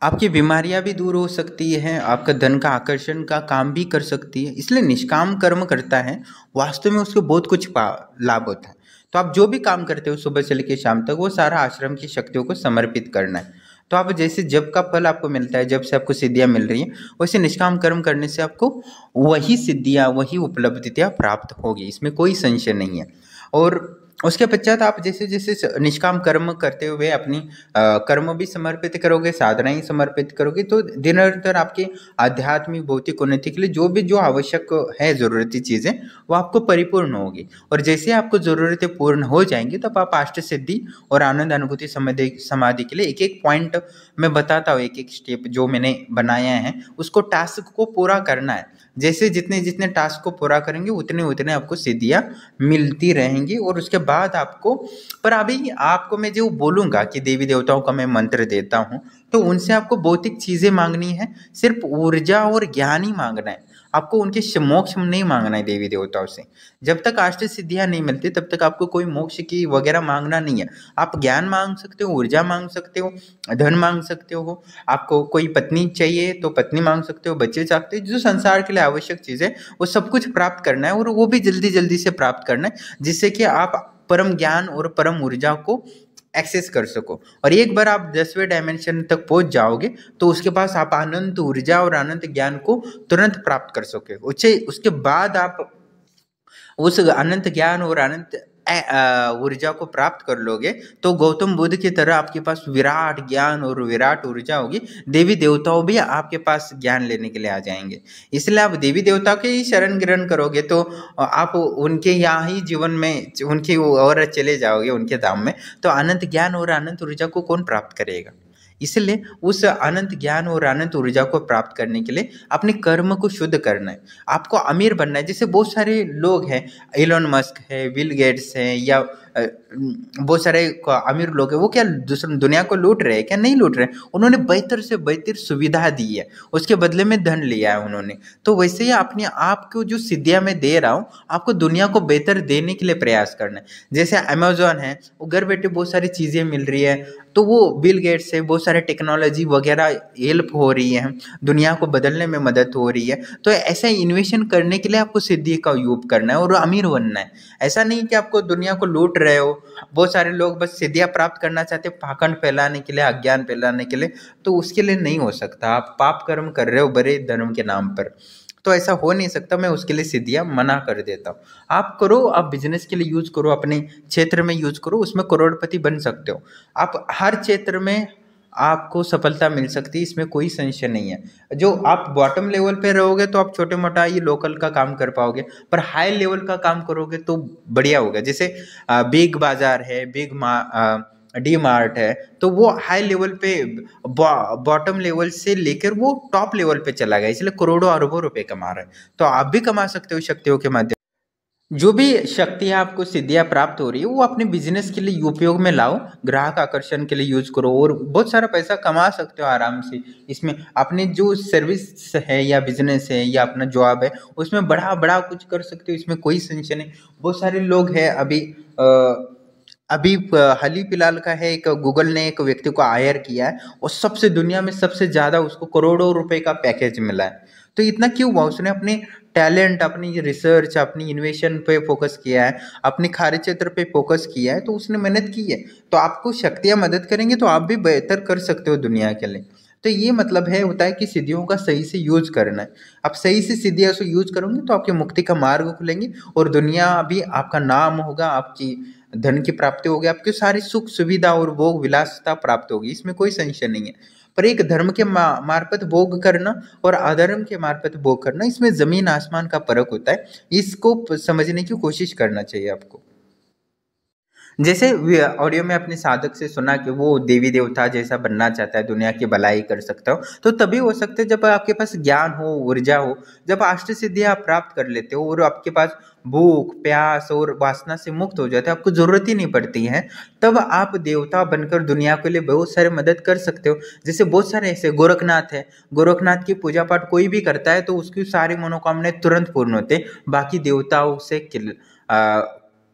आपकी बीमारियां भी दूर हो सकती है, आपका धन का आकर्षण का काम भी कर सकती है। इसलिए निष्काम कर्म करता है वास्तव में उसको बहुत कुछ लाभ होता है। तो आप जो भी काम करते हो सुबह से लेकर शाम तक, वो सारा आश्रम की शक्तियों को समर्पित करना है। तो आप जैसे जब का फल आपको मिलता है, जब से आपको सिद्धियां मिल रही हैं, वैसे निष्काम कर्म करने से आपको वही सिद्धियां, वही उपलब्धियां प्राप्त होगी, इसमें कोई संशय नहीं है। और उसके पश्चात आप जैसे जैसे निष्काम कर्म करते हुए अपनी कर्म भी समर्पित करोगे, साधनाएं समर्पित करोगे, तो दिनोदिन आपके आध्यात्मिक भौतिक उन्नति के लिए जो आवश्यक है ज़रूरती चीज़ें, वो आपको परिपूर्ण होगी। और जैसे आपको ज़रूरतें पूर्ण हो जाएंगी तब आप अष्ट सिद्धि और आनंद अनुभूति समाधि के लिए एक एक पॉइंट मैं बताता हूँ, एक एक स्टेप जो मैंने बनाया है, उसको टास्क को पूरा करना है। जैसे जितने जितने टास्क को पूरा करेंगे उतने उतने आपको सिद्धियाँ मिलती रहेंगी। और उसके बाद आपको, पर अभी आपको मैं जो बोलूँगा कि देवी देवताओं का मैं मंत्र देता हूँ, तो उनसे आपको भौतिक चीज़ें मांगनी है, सिर्फ ऊर्जा और ज्ञान ही मांगना है। आपको उनके मोक्ष नहीं मांगना है देवी देवताओं से। जब तक अष्ट सिद्धियां नहीं मिलती तब तक आपको कोई मोक्ष की वगैरह मांगना नहीं है। आप ज्ञान मांग सकते हो, ऊर्जा मांग सकते हो, धन मांग सकते हो, आपको कोई पत्नी चाहिए तो पत्नी मांग सकते हो, बच्चे चाहते हो, जो संसार के लिए आवश्यक चीज़ है वो सब कुछ प्राप्त करना है, और वो भी जल्दी जल्दी से प्राप्त करना है, जिससे कि आप परम ज्ञान और परम ऊर्जा को एक्सेस कर सको। और एक बार आप 10वें डायमेंशन तक पहुंच जाओगे तो उसके पास आप अनंत ऊर्जा और अनंत ज्ञान को तुरंत प्राप्त कर सकोगे। उसके बाद आप उस अनंत ज्ञान और अनंत ऊर्जा को प्राप्त कर लोगे तो गौतम बुद्ध की तरह आपके पास विराट ज्ञान और विराट ऊर्जा होगी। देवी देवताओं भी आपके पास ज्ञान लेने के लिए आ जाएंगे। इसलिए आप देवी देवता के ही शरण ग्रहण करोगे तो आप उनके यहाँ ही जीवन में उनकी ओर चले जाओगे, उनके धाम में। तो अनंत ज्ञान और अनंत ऊर्जा को कौन प्राप्त करेगा? इसलिए उस अनंत ज्ञान और अनंत ऊर्जा को प्राप्त करने के लिए अपने कर्म को शुद्ध करना है, आपको अमीर बनना है। जैसे बहुत सारे लोग हैं, एलोन मस्क है, बिल गेट्स है, या बहुत सारे अमीर लोग हैं, वो क्या दूसरी दुनिया को लूट रहे हैं? क्या नहीं लूट रहे हैं। उन्होंने बेहतर से बेहतर सुविधा दी है, उसके बदले में धन लिया है उन्होंने। तो वैसे ही अपने आप को जो सिद्धियाँ मैं दे रहा हूँ, आपको दुनिया को बेहतर देने के लिए प्रयास करना है। जैसे अमेजोन है, वो घर बैठे बहुत सारी चीज़ें मिल रही है, तो वो बिल गेट्स से बहुत सारे टेक्नोलॉजी वगैरह हेल्प हो रही है, दुनिया को बदलने में मदद हो रही है। तो ऐसा इन्वेशन करने के लिए आपको सिद्धि का उपयोग करना है और अमीर बनना है। ऐसा नहीं कि आपको दुनिया को लूट रहे हो। बहुत सारे लोग बस सिद्धियाँ प्राप्त करना चाहते हैं पाखंड फैलाने के लिए, अज्ञान फैलाने के लिए, तो उसके लिए नहीं हो सकता। आप पाप कर्म कर रहे हो बड़े धर्म के नाम पर, तो ऐसा हो नहीं सकता। मैं उसके लिए सिद्धियाँ मना कर देता हूँ। आप करो, आप बिजनेस के लिए यूज करो, अपने क्षेत्र में यूज करो, उसमें करोड़पति बन सकते हो। आप हर क्षेत्र में आपको सफलता मिल सकती है, इसमें कोई संशय नहीं है। जो आप बॉटम लेवल पे रहोगे तो आप छोटे मोटा ये लोकल का काम कर पाओगे, पर हाई लेवल का काम करोगे तो बढ़िया होगा। जैसे बिग बाजार है, डी मार्ट है, तो वो हाई लेवल पे बॉटम लेवल से लेकर वो टॉप लेवल पे चला गया, इसलिए करोड़ों अरबों रुपए कमा रहा है। तो आप भी कमा सकते हो शक्तियों के माध्यम। जो भी शक्तियाँ आपको सिद्धियाँ प्राप्त हो रही है वो अपने बिजनेस के लिए उपयोग में लाओ, ग्राहक आकर्षण के लिए यूज करो, और बहुत सारा पैसा कमा सकते हो आराम से। इसमें अपने जो सर्विस है या बिजनेस है या अपना जॉब है उसमें बड़ा बड़ा कुछ कर सकते हो, इसमें कोई संशय नहीं। बहुत सारे लोग हैं अभी हाल ही फिलहाल का है, एक गूगल ने एक व्यक्ति को हायर किया है और सबसे दुनिया में सबसे ज़्यादा उसको करोड़ों रुपए का पैकेज मिला है। तो इतना क्यों हुआ? उसने अपने टैलेंट, अपनी रिसर्च, अपनी इन्वेशन पे फोकस किया है, अपने कार्य क्षेत्र पे फोकस किया है, तो उसने मेहनत की है। तो आपको शक्तियाँ मदद करेंगे तो आप भी बेहतर कर सकते हो दुनिया के लिए। तो ये मतलब है होता है कि सिद्धियों का सही से यूज करना है। आप सही से सिद्धियों से यूज करोगे तो आपकी मुक्ति का मार्ग खुलेंगे और दुनिया भी आपका नाम होगा, आपकी धन की प्राप्ति होगी, आपकी सारी सुख सुविधा और भोग विलासता प्राप्त होगी, इसमें कोई संशय नहीं है। पर एक धर्म के मार्फत भोग करना और अधर्म के मार्फत भोग करना, इसमें जमीन आसमान का फर्क होता है। इसको समझने की कोशिश करना चाहिए आपको। जैसे ऑडियो में अपने साधक से सुना कि वो देवी देवता जैसा बनना चाहता है, दुनिया की भलाई कर सकता हो, तो तभी हो सकता है जब आपके पास ज्ञान हो, ऊर्जा हो, जब अष्ट सिद्धियां आप प्राप्त कर लेते हो और आपके पास भूख प्यास और वासना से मुक्त हो जाते हो, आपको जरूरत ही नहीं पड़ती है, तब आप देवता बनकर दुनिया के लिए बहुत सारे मदद कर सकते हो। जैसे बहुत सारे ऐसे गोरखनाथ है, गोरखनाथ की पूजा पाठ कोई भी करता है तो उसकी सारी मनोकामनाएं तुरंत पूर्ण होते हैं, बाकी देवताओं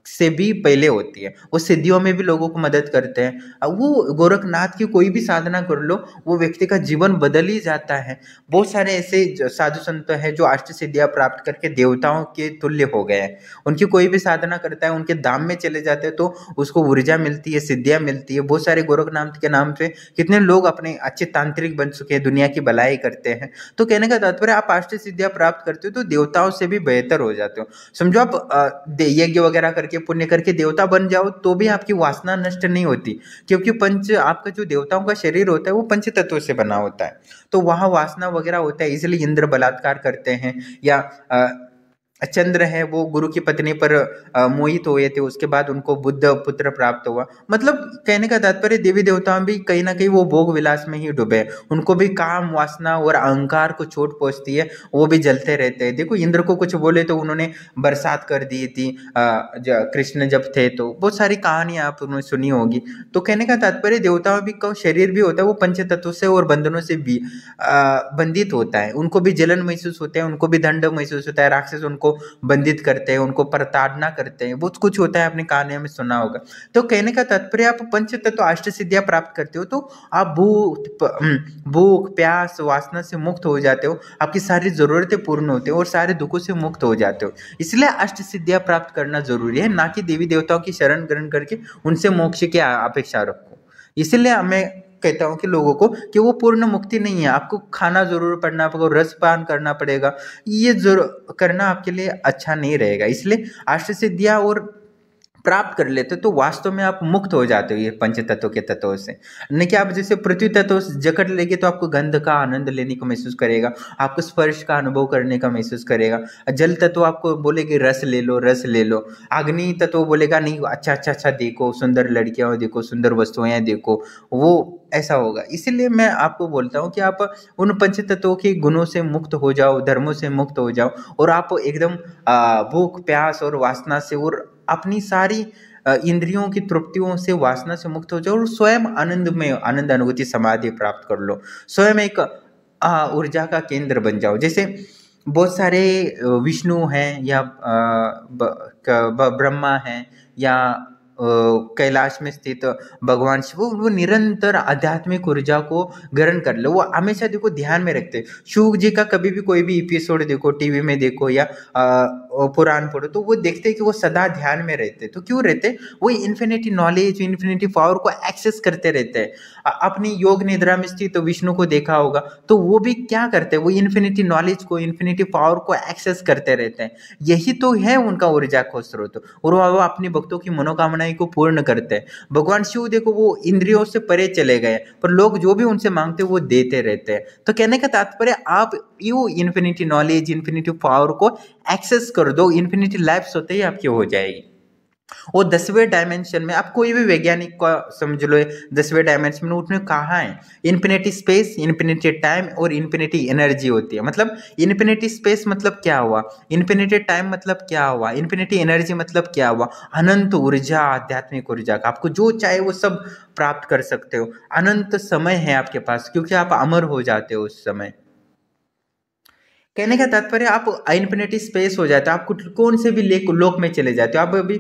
से भी पहले होती है। वो सिद्धियों में भी लोगों को मदद करते हैं। अब वो गोरखनाथ की कोई भी साधना कर लो, वो व्यक्ति का जीवन बदल ही जाता है। बहुत सारे ऐसे साधु संत हैं जो अष्ट सिद्धियां प्राप्त करके देवताओं के तुल्य हो गए हैं। उनकी कोई भी साधना करता है, उनके धाम में चले जाते हैं तो उसको ऊर्जा मिलती है, सिद्धियां मिलती है। बहुत सारे गोरखनाथ के नाम से कितने लोग अपने अच्छे तांत्रिक बन चुके हैं, दुनिया की भलाई करते हैं। तो कहने का तात्पर्य, आप अष्ट सिद्धियां प्राप्त करते हो तो देवताओं से भी बेहतर हो जाते हो। समझो आप यज्ञ वगैरह करके पुण्य करके देवता बन जाओ तो भी आपकी वासना नष्ट नहीं होती, क्योंकि आपका जो देवताओं का शरीर होता है वो पंच तत्वों से बना होता है, तो वहाँ वासना वगैरह होता है। इसलिए इंद्र बलात्कार करते हैं या चंद्र है वो गुरु की पत्नी पर मोहित हुए थे, उसके बाद उनको बुद्ध पुत्र प्राप्त हुआ। मतलब कहने का तात्पर्य देवी देवताओं भी कहीं ना कहीं वो भोग विलास में ही डूबे, उनको भी काम वासना और अहंकार को चोट पहुंचती है, वो भी जलते रहते हैं। देखो इंद्र को कुछ बोले तो उन्होंने बरसात कर दी थी कृष्ण जब थे, तो बहुत सारी कहानियां आप उन्होंने सुनी होगी। तो कहने का तात्पर्य देवताओं भी का शरीर भी होता है वो पंच तत्वों से और बंधनों से भी बंधित होता है, उनको भी जलन महसूस होता है, उनको भी दंड महसूस होता है, राक्षस उनको बंधित करते हैं, उनको प्रताड़ना करते हैं, बहुत कुछ होता है, आपने कहानियों में सुना होगा। तो कहने का तात्पर्य आप पंच तत्व अष्ट सिद्धियां प्राप्त करते हो तो आप भूख प्यास वासना से मुक्त हो जाते हो, आपकी सारी जरूरतें पूर्ण होती है और सारे दुखों से मुक्त हो जाते हो। इसलिए अष्ट सिद्धियां प्राप्त करना जरूरी है, ना कि देवी देवताओं की शरण ग्रहण करके उनसे मोक्ष की अपेक्षा रखो। इसलिए हमें कहता हूँ कि लोगों को कि वो पूर्ण मुक्ति नहीं है, आपको खाना जरूर पड़ना पड़ेगा, रसपान करना पड़ेगा, ये जरूर करना आपके लिए अच्छा नहीं रहेगा। इसलिए अष्ट सिद्धियां और प्राप्त कर लेते तो वास्तव में आप मुक्त हो जाते हो ये पंच तत्वों के तत्वों से। नहीं कि आप जैसे पृथ्वी तत्व जकड़ लेंगे तो आपको गंध का आनंद लेने को महसूस करेगा, आपको स्पर्श का अनुभव करने का महसूस करेगा। जल तत्व आपको बोलेगे रस ले लो रस ले लो, अग्नि तत्व बोलेगा नहीं अच्छा अच्छा अच्छा देखो, सुंदर लड़कियां देखो, सुंदर वस्तुएं देखो, वो ऐसा होगा। इसीलिए मैं आपको बोलता हूँ कि आप उन पंच तत्वों के गुणों से मुक्त हो जाओ, धर्मों से मुक्त हो जाओ, और आप एकदम भूख प्यास और वासना से और अपनी सारी इंद्रियों की तृप्तियों से वासना से मुक्त हो जाओ और स्वयं आनंद में आनंद अनुभूति समाधि प्राप्त कर लो, स्वयं एक ऊर्जा का केंद्र बन जाओ। जैसे बहुत सारे विष्णु हैं या ब्रह्मा हैं या कैलाश में स्थित भगवान शिव, वो निरंतर आध्यात्मिक ऊर्जा को ग्रहण कर लो, वो हमेशा देखो ध्यान में रखते। शिव जी का कभी भी कोई भी एपिसोड देखो, टीवी में देखो या पुराण पढ़ो, तो वो देखते कि वो सदा ध्यान में रहते। तो क्यों रहते? वो इन्फिनिटी नॉलेज इन्फिनिटी पावर को एक्सेस करते रहते हैं। अपनी योग निद्रा में स्थित तो विष्णु को देखा होगा, तो वो भी क्या करते हैं, वो इन्फिनिटी नॉलेज को इन्फिनिटी पावर को एक्सेस करते रहते हैं। यही तो है उनका ऊर्जा का स्रोत, और वो अपने भक्तों की मनोकामनाएं को पूर्ण करते हैं। भगवान शिव देखो वो इंद्रियों से परे चले गए, पर लोग जो भी उनसे मांगते हैं वो देते रहते हैं। तो कहने का तात्पर्य आप you infinity knowledge infinity power को एक्सेस कर दो, इन्फिनिटी लाइफ होते ही आपकी हो जाएगी। और 10वें डायमेंशन में आप कोई भी वैज्ञानिक को समझ लो, 10वें डायमेंशन में उसमें कहाँ है इन्फिनिटी स्पेस, इन्फिनिटी टाइम और इन्फिनिटी एनर्जी होती है। मतलब इन्फिनिटी स्पेस मतलब क्या हुआ, इन्फिनिटी टाइम मतलब क्या हुआ, इन्फिनिटी एनर्जी मतलब क्या हुआ, अनंत ऊर्जा, आध्यात्मिक ऊर्जा का आपको जो चाहे वो सब प्राप्त कर सकते हो। अनंत समय है आपके पास क्योंकि आप अमर हो जाते हो उस समय। कहने का तात्पर्य आप इन्फिनिटी स्पेस हो जाता है, आप कौन से भी लोक में चले जाते हो। आप अभी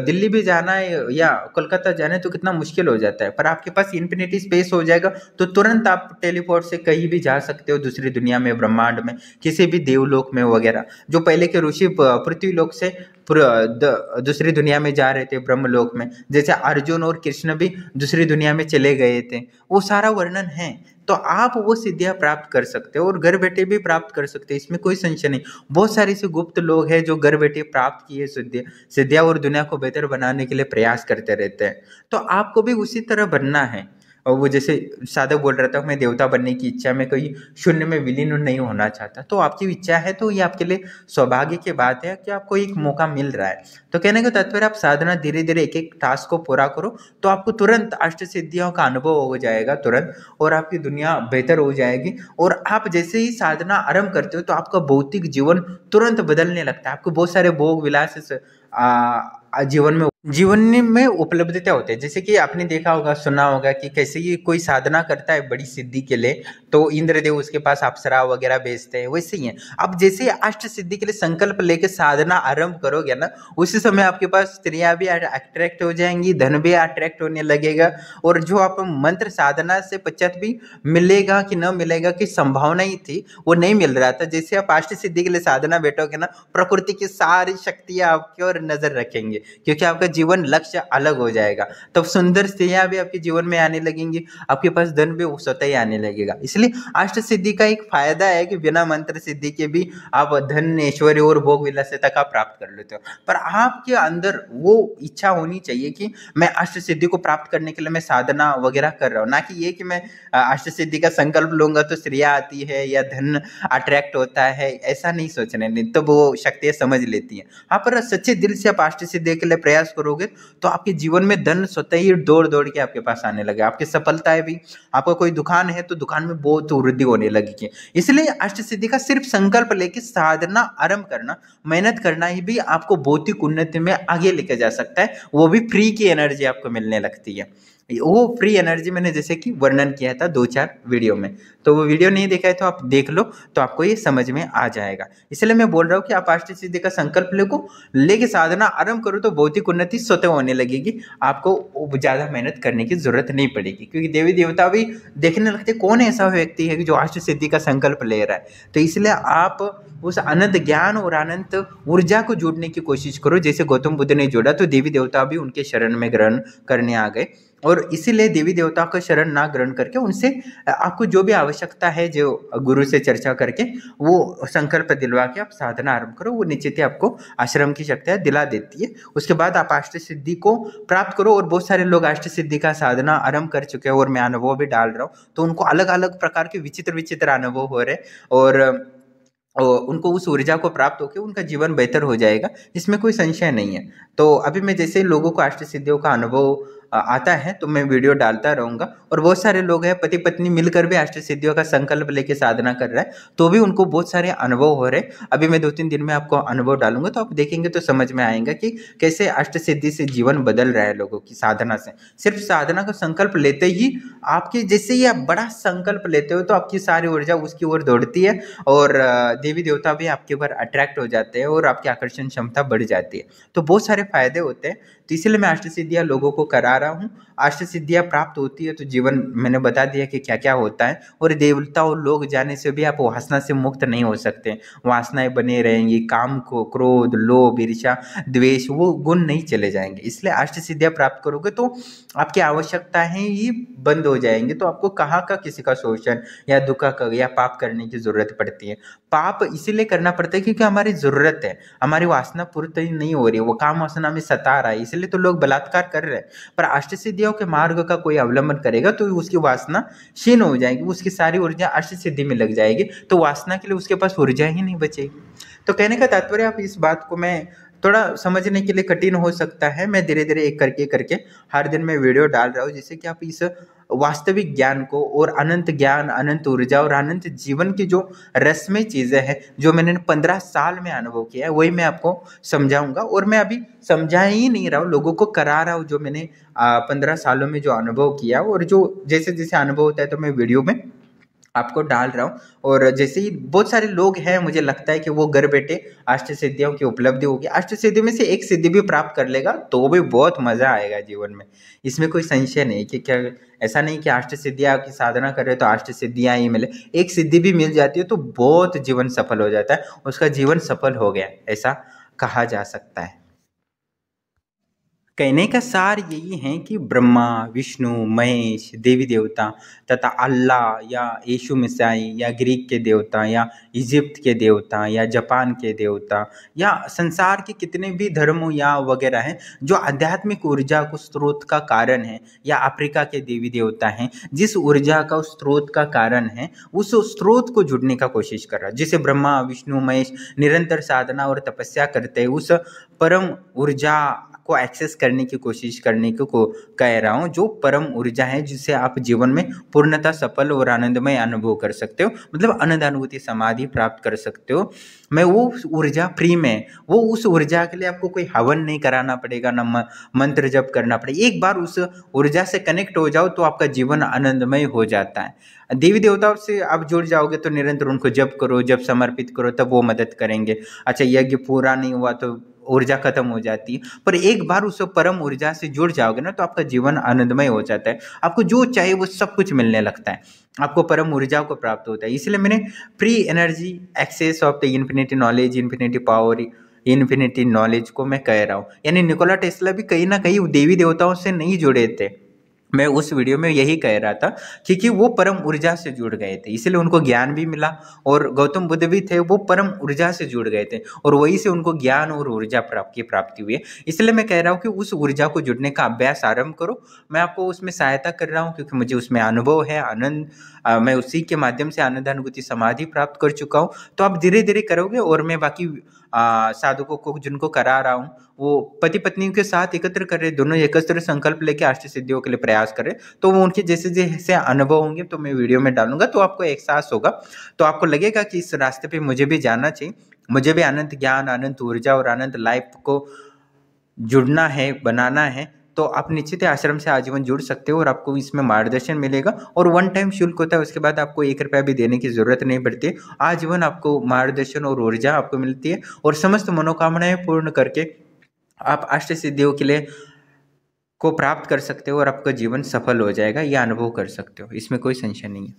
दिल्ली भी जाना है या कोलकाता जाना है तो कितना मुश्किल हो जाता है, पर आपके पास इन्फिनिटी स्पेस हो जाएगा तो तुरंत आप टेलीपोर्ट से कहीं भी जा सकते हो, दूसरी दुनिया में, ब्रह्मांड में, किसी भी देवलोक में वगैरह। जो पहले के ऋषि पृथ्वी लोक से दूसरी दुनिया में जा रहे थे ब्रह्मलोक में, जैसे अर्जुन और कृष्ण भी दूसरी दुनिया में चले गए थे, वो सारा वर्णन है। तो आप वो सिद्धियां प्राप्त कर सकते हो और घर बैठे भी प्राप्त कर सकते हैं, इसमें कोई संशय नहीं। बहुत सारे ऐसे गुप्त लोग हैं जो घर बैठे प्राप्त किए सिद्धियां और दुनिया को बेहतर बनाने के लिए प्रयास करते रहते हैं। तो आपको भी उसी तरह बनना है। और वो जैसे साधक बोल रहा था मैं देवता बनने की इच्छा में कोई शून्य में विलीन नहीं होना चाहता, तो आपकी इच्छा है तो ये आपके लिए सौभाग्य की बात है कि आपको एक मौका मिल रहा है। तो कहने का तात्पर्य आप साधना धीरे धीरे एक एक टास्क को पूरा करो तो आपको तुरंत अष्ट सिद्धियों का अनुभव हो जाएगा तुरंत, और आपकी दुनिया बेहतर हो जाएगी। और आप जैसे ही साधना आरंभ करते हो तो आपका भौतिक जीवन तुरंत बदलने लगता है। आपको बहुत सारे भोग विलास जीवन में उपलब्धता होते हैं। जैसे कि आपने देखा होगा सुना होगा कि कैसे ये कोई साधना करता है बड़ी सिद्धि के लिए तो इंद्रदेव उसके पास अप्सरा वगैरह भेजते हैं, वैसे ही है। अब जैसे अष्ट सिद्धि के लिए संकल्प लेके साधना आरंभ करोगे ना, उसी समय आपके पास स्त्रियां भी अट्रैक्ट हो जाएंगी, धन भी अट्रैक्ट होने लगेगा, और जो आप मंत्र साधना से पश्चात भी मिलेगा कि न मिलेगा की संभावना ही थी वो नहीं मिल रहा था। जैसे आप अष्ट सिद्धि के लिए साधना बैठोगे ना, प्रकृति की सारी शक्तियां आपकी ओर नजर रखेंगे। लगेंगे, क्योंकि आपका जीवन लक्ष्य अलग हो जाएगा। तब सुंदर स्त्रियां भी आपके जीवन में आने लगेंगी, आपके पास धन भी वो स्वतः ही आने लगेगा। इसलिए अष्ट सिद्धि का एक फायदा है कि बिना मंत्र सिद्धि के भी आप धन, ऐश्वर्य और भोग विलासिता का प्राप्त कर लेते हो। पर आपके अंदर वो इच्छा होनी चाहिए कि मैं अष्ट सिद्धि को प्राप्त करने के लिए मैं साधना वगैरह कर रहा हूँ, ना कि ये कि मैं अष्ट सिद्धि का संकल्प लूंगा तो स्त्रियां आती है या धन अट्रैक्ट होता है, ऐसा नहीं सोचना। नहीं तो वो शक्तियां समझ लेती हैं। हाँ, पर सच्चे दिल से आप अष्ट सिद्धि के लिए प्रयास करोगे तो आपके जीवन में धन स्वतः ही दौड़ दौड़ के आपके पास आने लगे। आपकी सफलताएं भी, आपका कोई दुकान है तो दुकान में बहुत वृद्धि होने लगेगी। इसलिए अष्ट सिद्धि का सिर्फ संकल्प लेके साधना आरंभ करना, मेहनत करना ही भी आपको भौतिक उन्नति में आगे लेके जा सकता है। वो भी फ्री की एनर्जी आपको मिलने लगती है। वो फ्री एनर्जी मैंने जैसे कि वर्णन किया था 2-4 वीडियो में, तो वो वीडियो नहीं देखा है तो आप देख लो, तो आपको ये समझ में आ जाएगा। इसलिए मैं बोल रहा हूँ कि आप अष्ट सिद्धि का संकल्प लेके साधना आरंभ करो तो भौतिक उन्नति स्वतः होने लगेगी। आपको ज़्यादा मेहनत करने की जरूरत नहीं पड़ेगी, क्योंकि देवी देवता भी देखने लगते कौन ऐसा व्यक्ति है कि जो अष्ट सिद्धि का संकल्प ले रहा है। तो इसलिए आप उस अनंत ज्ञान और अनंत ऊर्जा को जोड़ने की कोशिश करो। जैसे गौतम बुद्ध ने जोड़ा तो देवी देवता भी उनके शरण में ग्रहण करने आ गए, और इसीलिए देवी देवता का शरण ना ग्रहण करके उनसे आपको जो भी आवश्यकता है, जो गुरु से चर्चा करके वो संकल्प दिलवा के आप साधना आरंभ करो, वो निश्चित ही आपको आश्रम की शक्तियाँ दिला देती है। उसके बाद आप अष्ट सिद्धि को प्राप्त करो। और बहुत सारे लोग अष्ट सिद्धि का साधना आरंभ कर चुके हैं और मैं अनुभव भी डाल रहा हूँ, तो उनको अलग अलग प्रकार के विचित्र विचित्र अनुभव हो रहे, और उनको उस ऊर्जा को प्राप्त होकर उनका जीवन बेहतर हो जाएगा, इसमें कोई संशय नहीं है। तो अभी मैं जैसे लोगों को अष्ट सिद्धियों का अनुभव आता है तो मैं वीडियो डालता रहूँगा। और बहुत सारे लोग हैं पति पत्नी मिलकर भी अष्ट सिद्धियों का संकल्प लेके साधना कर रहा है, तो भी उनको बहुत सारे अनुभव हो रहे हैं। अभी मैं 2-3 दिन में आपको अनुभव डालूंगा, तो आप देखेंगे तो समझ में आएगा कि कैसे अष्ट सिद्धि से जीवन बदल रहा है लोगों की साधना से। सिर्फ साधना का संकल्प लेते ही आपके, जैसे ही आप बड़ा संकल्प लेते हो तो आपकी सारी ऊर्जा उसकी ओर दौड़ती है, और देवी देवता भी आपके ऊपर अट्रैक्ट हो जाते हैं और आपकी आकर्षण क्षमता बढ़ जाती है। तो बहुत सारे फायदे होते हैं। तो इसलिए मैं अष्ट सिद्धियाँ लोगों को करा रहा हूँ। अष्ट सिद्धियाँ प्राप्त होती है तो जीवन, मैंने बता दिया कि क्या क्या होता है। और देवता और लोग जाने से भी आप वासना से मुक्त नहीं हो सकते, वासनाएं बने रहेंगी। काम को, क्रोध, लोभ, ईर्ष्या, द्वेष, वो गुण नहीं चले जाएंगे। इसलिए अष्ट सिद्धियाँ प्राप्त करोगे तो आपकी आवश्यकताएं ही बंद हो जाएंगे। तो आपको कहाँ का किसी का शोषण या दुख का या पाप करने की जरूरत पड़ती है। पाप इसीलिए करना पड़ता है क्योंकि हमारी जरूरत है, हमारी वासना पूर्ति नहीं हो रही है, वो काम वासना में सता रहा है, इसलिए तो लोग बलात्कार कर रहे हैं। पर अष्ट सिद्धियों के मार्ग का कोई अवलंबन करेगा तो उसकी वासना क्षीण हो जाएगी, उसकी सारी ऊर्जा अष्ट सिद्धि में लग जाएगी, तो वासना के लिए उसके पास ऊर्जा ही नहीं बचेगी। तो कहने का तात्पर्य, आप इस बात को मैं थोड़ा समझने के लिए कठिन हो सकता है, मैं धीरे धीरे एक करके हर दिन मैं वीडियो डाल रहा हूँ, जिससे कि आप इस वास्तविक ज्ञान को और अनंत ज्ञान, अनंत ऊर्जा और अनंत जीवन की जो रसमय चीज़ें हैं, जो मैंने 15 साल में अनुभव किया है, वही मैं आपको समझाऊंगा। और मैं अभी समझा ही नहीं रहा हूँ, लोगों को करा रहा हूँ जो मैंने 15 सालों में जो अनुभव किया, और जो जैसे जैसे अनुभव होता है तो मैं वीडियो में आपको डाल रहा हूँ। और जैसे ही बहुत सारे लोग हैं, मुझे लगता है कि वो घर बैठे अष्ट सिद्धियों की उपलब्धि होगी, अष्ट सिद्धि में से एक सिद्धि भी प्राप्त कर लेगा तो भी बहुत मजा आएगा जीवन में, इसमें कोई संशय नहीं। कि क्या ऐसा नहीं कि अष्ट सिद्धियाँ की साधना कर रहे तो अष्ट सिद्धियाँ ही मिले, एक सिद्धि भी मिल जाती है तो बहुत जीवन सफल हो जाता है, उसका जीवन सफल हो गया ऐसा कहा जा सकता है। कहने का सार यही है कि ब्रह्मा, विष्णु, महेश, देवी देवता तथा अल्लाह या यीशु मसीह या ग्रीक के देवता या इजिप्ट के देवता या जापान के देवता या संसार के कितने भी धर्मों या वगैरह हैं जो आध्यात्मिक ऊर्जा को स्रोत का कारण है, या अफ्रीका के देवी देवता हैं जिस ऊर्जा का स्रोत का कारण है, उस स्रोत को जुड़ने का कोशिश कर रहा है। जिसे ब्रह्मा, विष्णु, महेश निरंतर साधना और तपस्या करते हैं, उस परम ऊर्जा को एक्सेस करने की कोशिश करने को कह रहा हूँ, जो परम ऊर्जा है जिसे आप जीवन में पूर्णतः सफल और आनंदमय अनुभव कर सकते हो, मतलब आनंदानुभूति समाधि प्राप्त कर सकते हो। मैं वो ऊर्जा फ्री में, वो उस ऊर्जा के लिए आपको कोई हवन नहीं कराना पड़ेगा, ना मंत्र जप करना पड़ेगा। एक बार उस ऊर्जा से कनेक्ट हो जाओ तो आपका जीवन आनंदमय हो जाता है। देवी देवताओं से आप जुड़ जाओगे तो निरंतर उनको जप करो, जब समर्पित करो तब वो मदद करेंगे। अच्छा, यज्ञ पूरा नहीं हुआ तो ऊर्जा खत्म हो जाती है, पर एक बार उस परम ऊर्जा से जुड़ जाओगे ना तो आपका जीवन आनंदमय हो जाता है, आपको जो चाहिए वो सब कुछ मिलने लगता है, आपको परम ऊर्जा को प्राप्त होता है। इसलिए मैंने free energy, access of the infinity knowledge, infinity power, infinity knowledge को मैं कह रहा हूँ। यानी निकोला टेस्ला भी कहीं ना कहीं देवी देवताओं से नहीं जुड़े थे। मैं उस वीडियो में यही कह रहा था, क्योंकि वो परम ऊर्जा से जुड़ गए थे, इसलिए उनको ज्ञान भी मिला। और गौतम बुद्ध भी थे, वो परम ऊर्जा से जुड़ गए थे और वहीं से उनको ज्ञान और ऊर्जा की प्राप्ति हुई है। इसलिए मैं कह रहा हूँ कि उस ऊर्जा को जुड़ने का अभ्यास आरंभ करो। मैं आपको उसमें सहायता कर रहा हूँ, क्योंकि मुझे उसमें अनुभव है, आनंद, मैं उसी के माध्यम से आनंदानुभूति समाधि प्राप्त कर चुका हूँ। तो आप धीरे धीरे करोगे और मैं बाकी साधकों को जिनको करा रहा हूँ, वो पति पत्नी के साथ एकत्र कर रहे, दोनों एकत्र संकल्प लेके अष्ट सिद्धियों के लिए प्रयास कर रहे, तो वो उनके जैसे जैसे अनुभव होंगे तो मैं वीडियो में डालूंगा, तो आपको एहसास होगा, तो आपको लगेगा कि इस रास्ते पे मुझे भी जाना चाहिए, मुझे भी अनंत ज्ञान, अनंत ऊर्जा और अनंत लाइफ को जुड़ना है, बनाना है। तो आप निश्चित ही आश्रम से आजीवन जुड़ सकते हो और आपको इसमें मार्गदर्शन मिलेगा। और वन टाइम शुल्क होता है, उसके बाद आपको 1 रुपया भी देने की जरूरत नहीं पड़ती है। आजीवन आपको मार्गदर्शन और ऊर्जा आपको मिलती है और समस्त मनोकामनाएं पूर्ण करके आप अष्ट सिद्धियों के लिए को प्राप्त कर सकते हो और आपका जीवन सफल हो जाएगा, यह अनुभव कर सकते हो, इसमें कोई संशय नहीं है।